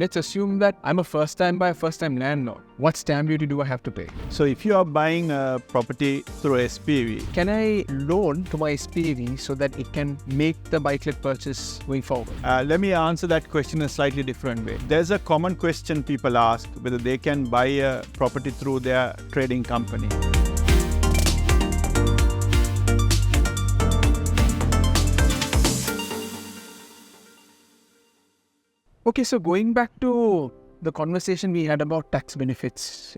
Let's assume that I'm a first-time buyer, first-time landlord. What stamp duty do I have to pay? So if you are buying a property through SPV, Can I loan to my SPV so that it can make the buy-to-let purchase going forward? let me answer that question in a slightly different way. There's a common question people ask whether they can buy a property through their trading company. Okay, so going back to the conversation we had about tax benefits,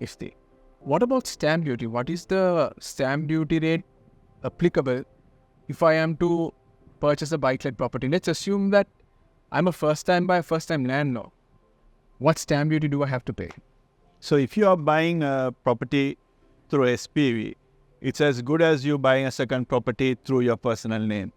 what about stamp duty? What is the stamp duty rate applicable if I am to purchase a buy-to-let property? Let's assume that I'm a first-time buyer, first-time landlord. What stamp duty do I have to pay? So if you are buying a property through SPV, it's as good as you buying a second property through your personal name.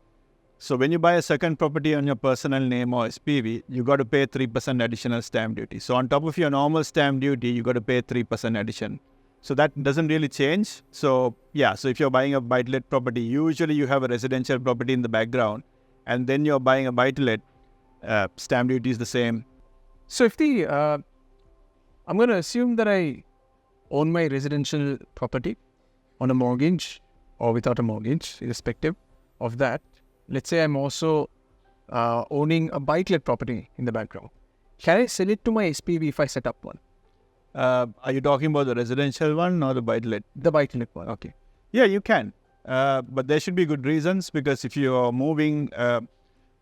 So when you buy a second property on your personal name or SPV, you got to pay 3% additional stamp duty. So on top of your normal stamp duty, you got to pay 3% addition. So that doesn't really change. So yeah, so if you're buying a buy-to-let property, usually you have a residential property in the background, and then you're buying a buy-to-let, stamp duty is the same. So I'm going to assume that I own my residential property on a mortgage or without a mortgage, irrespective of that. Let's say I'm also owning a buy-to-let property in the background. Can I sell it to my SPV if I set up one? Are you talking about the residential one or the buy-to-let? The buy-to-let one. Okay. Yeah, you can. But there should be good reasons, because if you are moving the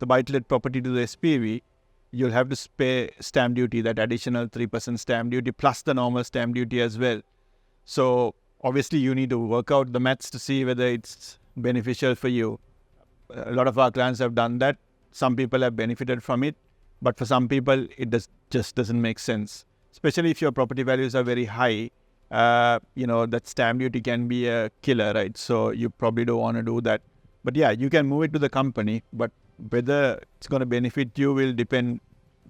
buy-to-let property to the SPV, you'll have to pay stamp duty, that additional 3% stamp duty plus the normal stamp duty as well. So obviously you need to work out the maths to see whether it's beneficial for you. A lot of our clients have done that. Some people have benefited from it, but for some people it just doesn't make sense. Especially if your property values are very high, that stamp duty can be a killer, right? So you probably don't want to do that. But yeah, you can move it to the company, but whether it's going to benefit you will depend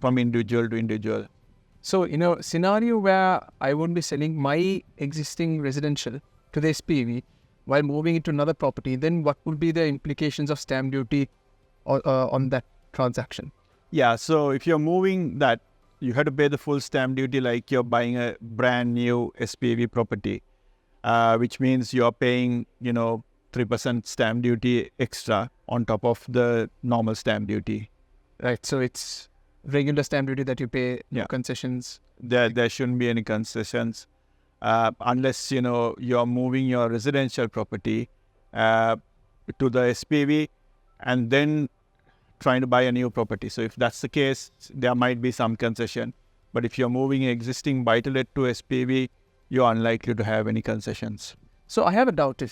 from individual to individual. So in a scenario where I won't be selling my existing residential to the SPV while moving it to another property, then what would be the implications of stamp duty on that transaction? Yeah, so if you're moving that, you have to pay the full stamp duty like you're buying a brand new SPV property, which means you're paying, 3% stamp duty extra on top of the normal stamp duty. Right, so it's regular stamp duty that you pay, no Yeah. concessions. There shouldn't be any concessions unless, you're moving your residential property to the SPV and then trying to buy a new property. So if that's the case, there might be some concession. But if you're moving an existing buy-to-let to SPV, you're unlikely to have any concessions. So I have a doubt,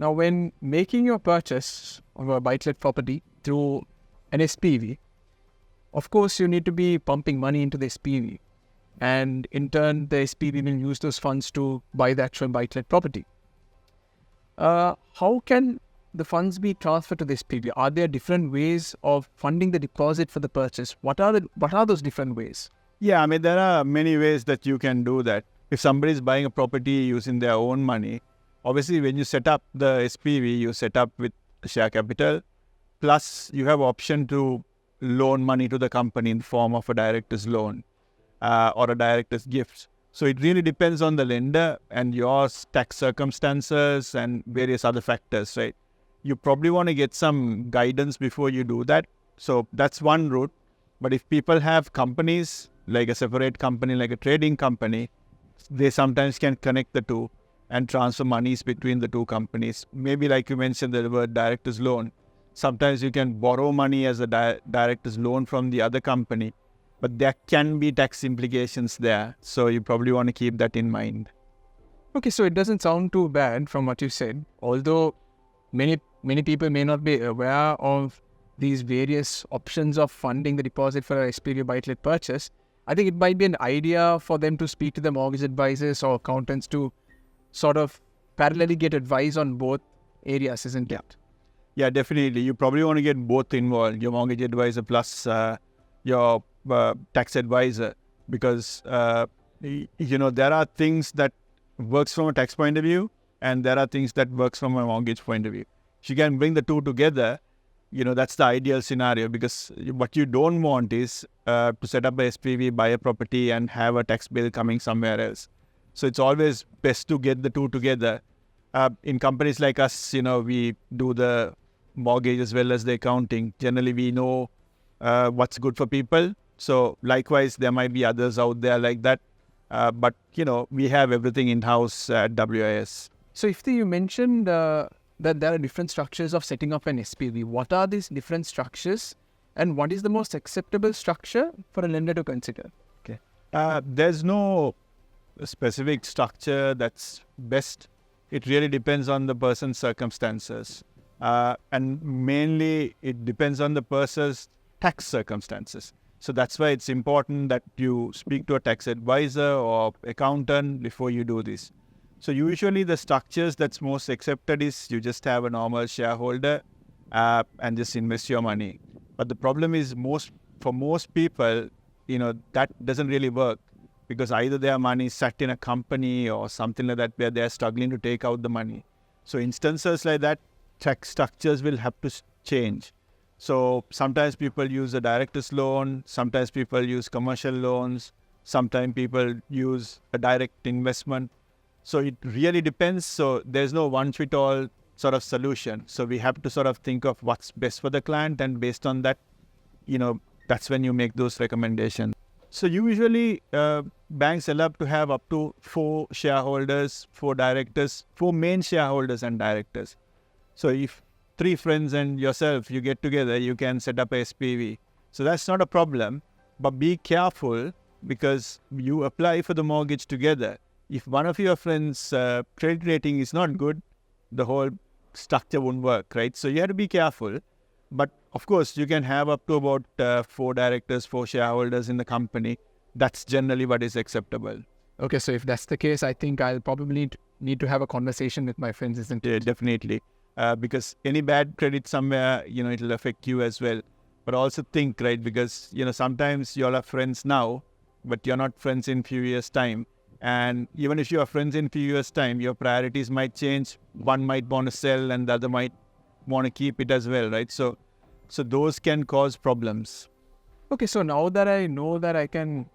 Now, when making your purchase of a buy-to-let property through an SPV, of course, you need to be pumping money into the SPV. And in turn, the SPV will use those funds to buy the actual buy-to-let property. How can the funds be transferred to the SPV? Are there different ways of funding the deposit for the purchase? What are those different ways? Yeah, there are many ways that you can do that. If somebody is buying a property using their own money, obviously when you set up the SPV, you set up with share capital, plus you have option to loan money to the company in the form of a director's loan or a director's gift. So it really depends on the lender and your tax circumstances and various other factors, right? You probably want to get some guidance before you do that. So that's one route. But if people have companies, like a separate company, like a trading company, they sometimes can connect the two and transfer monies between the two companies. Maybe like you mentioned, the word director's loan. Sometimes you can borrow money as a director's loan from the other company, but there can be tax implications there. So you probably want to keep that in mind. Okay, so it doesn't sound too bad from what you said, although many people may not be aware of these various options of funding the deposit for a SPV buy-to-let purchase. I think it might be an idea for them to speak to the mortgage advisors or accountants to sort of parallelly get advice on both areas, isn't it? Yeah, definitely. You probably want to get both involved, your mortgage advisor plus your tax advisor, because, there are things that works from a tax point of view and there are things that works from a mortgage point of view. If you can bring the two together, that's the ideal scenario, because what you don't want is to set up a SPV, buy a property, and have a tax bill coming somewhere else. So it's always best to get the two together. In companies like us, we do the mortgage as well as the accounting. Generally, we know what's good for people. So likewise, there might be others out there like that. But we have everything in-house at WIS. So if you mentioned that there are different structures of setting up an SPV, what are these different structures and what is the most acceptable structure for a lender to consider? Okay. There's no specific structure that's best. It really depends on the person's circumstances. And mainly it depends on the person's tax circumstances. So that's why it's important that you speak to a tax advisor or accountant before you do this. So usually the structures that's most accepted is you just have a normal shareholder and just invest your money. But the problem is for most people, that doesn't really work, because either their money is sat in a company or something like that where they're struggling to take out the money. So instances like that, tax structures will have to change. So sometimes people use a director's loan, sometimes people use commercial loans, sometimes people use a direct investment. So it really depends. So there's no one-fit-all sort of solution. So we have to sort of think of what's best for the client, and based on that, that's when you make those recommendations. So usually banks allow to have up to 4 shareholders, 4 directors, 4 main shareholders and directors. So if 3 friends and yourself, you get together, you can set up a SPV. So that's not a problem, but be careful, because you apply for the mortgage together. If one of your friends' credit rating is not good, the whole structure won't work, right? So you have to be careful. But of course, you can have up to about 4 directors, 4 shareholders in the company. That's generally what is acceptable. Okay, so if that's the case, I think I'll probably need to have a conversation with my friends, isn't it? Yeah, definitely. Because any bad credit somewhere, it'll affect you as well. But also think, right, because, sometimes you all are friends now, but you're not friends in few years' time. And even if you are friends in few years' time, your priorities might change. One might want to sell and the other might want to keep it as well, right? So those can cause problems. Okay, so now that I know that I can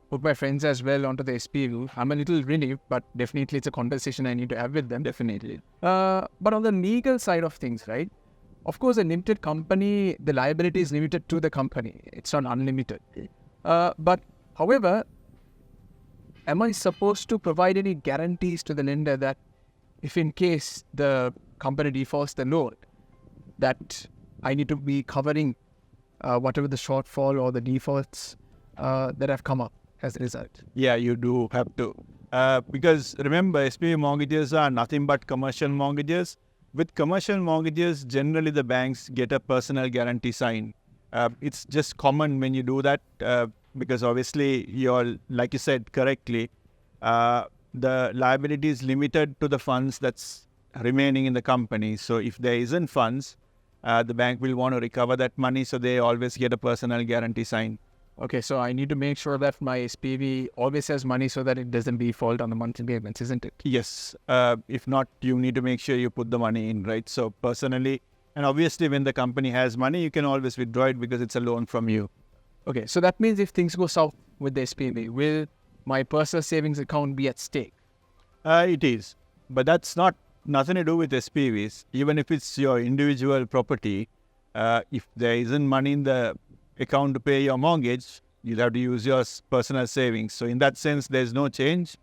put my friends as well onto the SPV, I'm a little relieved, but definitely it's a conversation I need to have with them. Definitely. But on the legal side of things, right? Of course, a limited company, the liability is limited to the company. It's not unlimited. But however, am I supposed to provide any guarantees to the lender that if in case the company defaults the loan, that I need to be covering whatever the shortfall or the defaults that have come up as a result? Yeah, you do have to. Because remember, SPV mortgages are nothing but commercial mortgages. With commercial mortgages, generally the banks get a personal guarantee sign. It's just common when you do that, because obviously like you said correctly, the liability is limited to the funds that's remaining in the company. So if there isn't funds, the bank will want to recover that money, so they always get a personal guarantee sign. Okay, so I need to make sure that my SPV always has money so that it doesn't default on the monthly payments, isn't it? Yes. If not, you need to make sure you put the money in, right? So personally, and obviously when the company has money, you can always withdraw it because it's a loan from you. Okay, so that means if things go south with the SPV, will my personal savings account be at stake? It is. But that's nothing to do with SPVs. Even if it's your individual property, if there isn't money in the account to pay your mortgage, you'll have to use your personal savings. So in that sense, there's no change.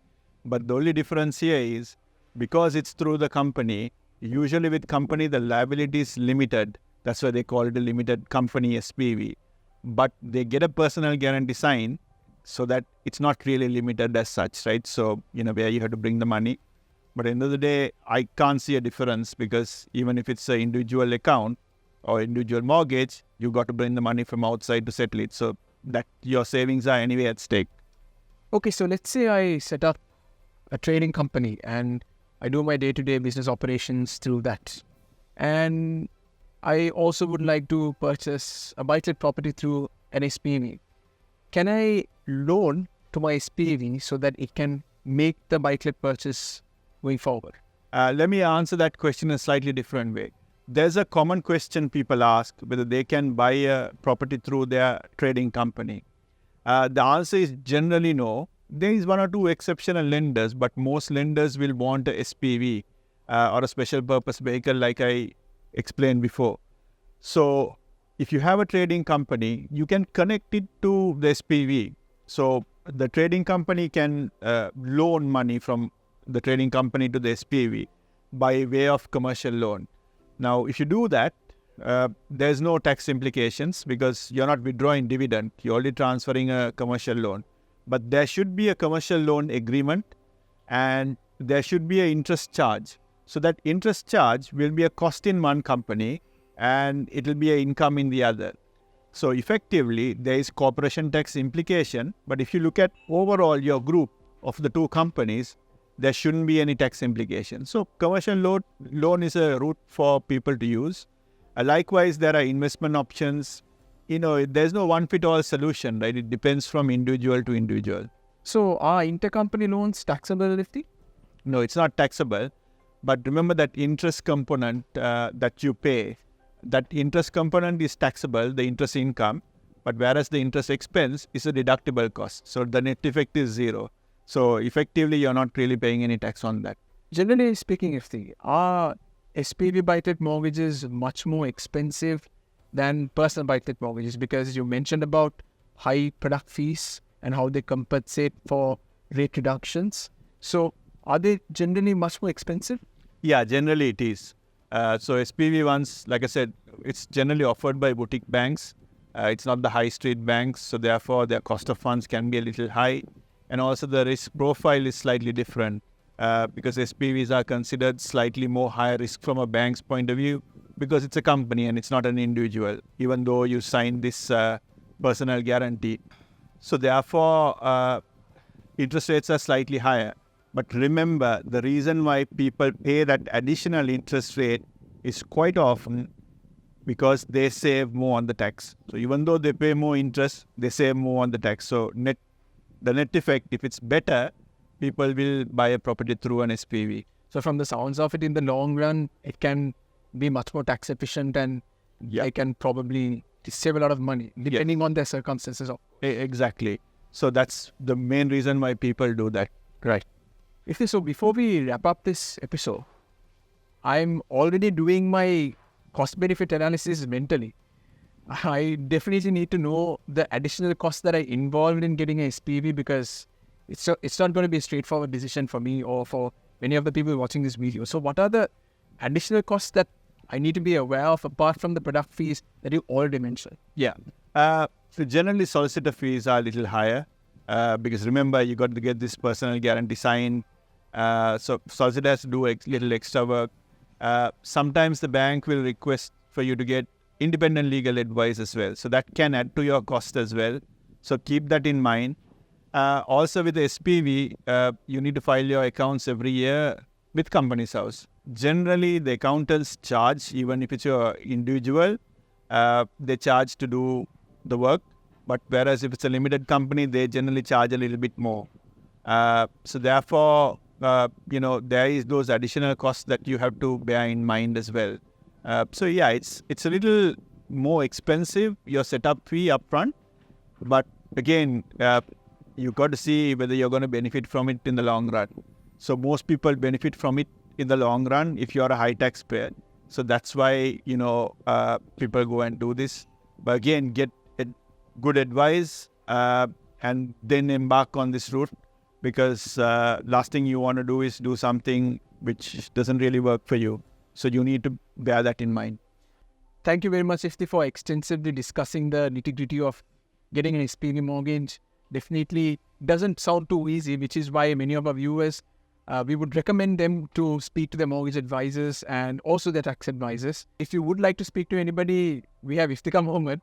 But the only difference here is, because it's through the company, usually with company, the liability is limited. That's why they call it a limited company SPV. But they get a personal guarantee sign so that it's not really limited as such, right? So, where you have to bring the money. But at the end of the day, I can't see a difference, because even if it's an individual account or individual mortgage, you got to bring the money from outside to settle it. So that your savings are anyway at stake. Okay, so let's say I set up a trading company and I do my day-to-day business operations through that. And I also would like to purchase a buy-to-let property through an SPV. Can I loan to my SPV so that it can make the buy-to-let purchase going forward? Let me answer that question in a slightly different way. there's a common question people ask whether they can buy a property through their trading company. The answer is generally no. There is one or two exceptional lenders, but most lenders will want a SPV or a special purpose vehicle like I explained before. So if you have a trading company, you can connect it to the SPV. So the trading company can loan money from the trading company to the SPV by way of commercial loan. Now, if you do that, there's no tax implications because you're not withdrawing dividend. You're only transferring a commercial loan. But there should be a commercial loan agreement and there should be an interest charge. So that interest charge will be a cost in one company and it will be an income in the other. So effectively, there is corporation tax implication. But if you look at overall your group of the two companies, there shouldn't be any tax implication. So commercial loan is a route for people to use. Likewise, there are investment options. There's no one-fit-all solution, right? It depends from individual to individual. So are intercompany loans taxable, Lifty? No, it's not taxable. But remember that interest component that you pay, that interest component is taxable, the interest income. But whereas the interest expense is a deductible cost. So the net effect is zero. So effectively, you're not really paying any tax on that. Generally speaking, are SPV buy-to-let mortgages much more expensive than personal buy-to-let mortgages? Because you mentioned about high product fees and how they compensate for rate reductions. So are they generally much more expensive? Yeah, generally it is. So SPV ones, like I said, it's generally offered by boutique banks. It's not the high street banks. So therefore, their cost of funds can be a little high. And also the risk profile is slightly different because SPVs are considered slightly more high risk from a bank's point of view because it's a company and it's not an individual, even though you sign this personal guarantee. So therefore, interest rates are slightly higher. But remember, the reason why people pay that additional interest rate is quite often because they save more on the tax. So even though they pay more interest, they save more on the tax. So the net effect, if it's better, people will buy a property through an SPV. So from the sounds of it, in the long run, it can be much more tax efficient and they can probably save a lot of money depending on their circumstances. Exactly. So that's the main reason why people do that. Right. So before we wrap up this episode, I'm already doing my cost-benefit analysis mentally. I definitely need to know the additional costs that are involved in getting a SPV because it's not going to be a straightforward decision for me or for many of the people watching this video. So what are the additional costs that I need to be aware of apart from the product fees that you already mentioned? Yeah. So generally, solicitor fees are a little higher because remember, you got to get this personal guarantee signed. So solicitor has to do a little extra work. Sometimes the bank will request for you to get independent legal advice as well. So that can add to your cost as well. So keep that in mind. Also with the SPV, you need to file your accounts every year with Companies House. Generally, the accountants charge, even if it's your individual, they charge to do the work. But whereas if it's a limited company, they generally charge a little bit more. So therefore, there is those additional costs that you have to bear in mind as well. So yeah, it's a little more expensive, your setup fee upfront. But again, you got to see whether you're going to benefit from it in the long run. So most people benefit from it in the long run if you're a high taxpayer. So that's why, people go and do this. But again, get good advice and then embark on this route because last thing you want to do is do something which doesn't really work for you. So you need to bear that in mind. Thank you very much, Ifti, for extensively discussing the nitty-gritty of getting an SPV mortgage. Definitely doesn't sound too easy, which is why many of our viewers, we would recommend them to speak to their mortgage advisors and also their tax advisors. If you would like to speak to anybody, we have Iftikhar Mohammed,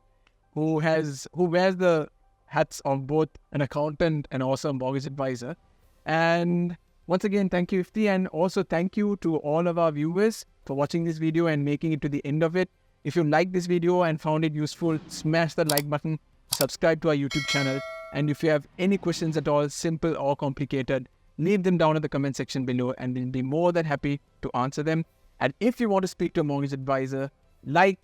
who wears the hats of both an accountant and also a mortgage advisor. And once again, thank you, Ifti, and also thank you to all of our viewers for watching this video and making it to the end of it. If you liked this video and found it useful, smash the like button, subscribe to our YouTube channel, and if you have any questions at all, simple or complicated, leave them down in the comment section below and we'll be more than happy to answer them. And if you want to speak to a mortgage advisor like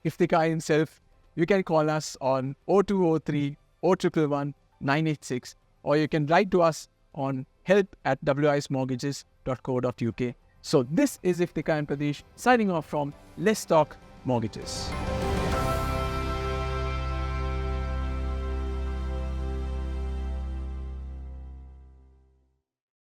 Iftikhar himself, you can call us on 0203 0111 986, or you can write to us on help@wismortgages.co.uk. So this is Iftikhar and Pradesh signing off from Let's Talk Mortgages.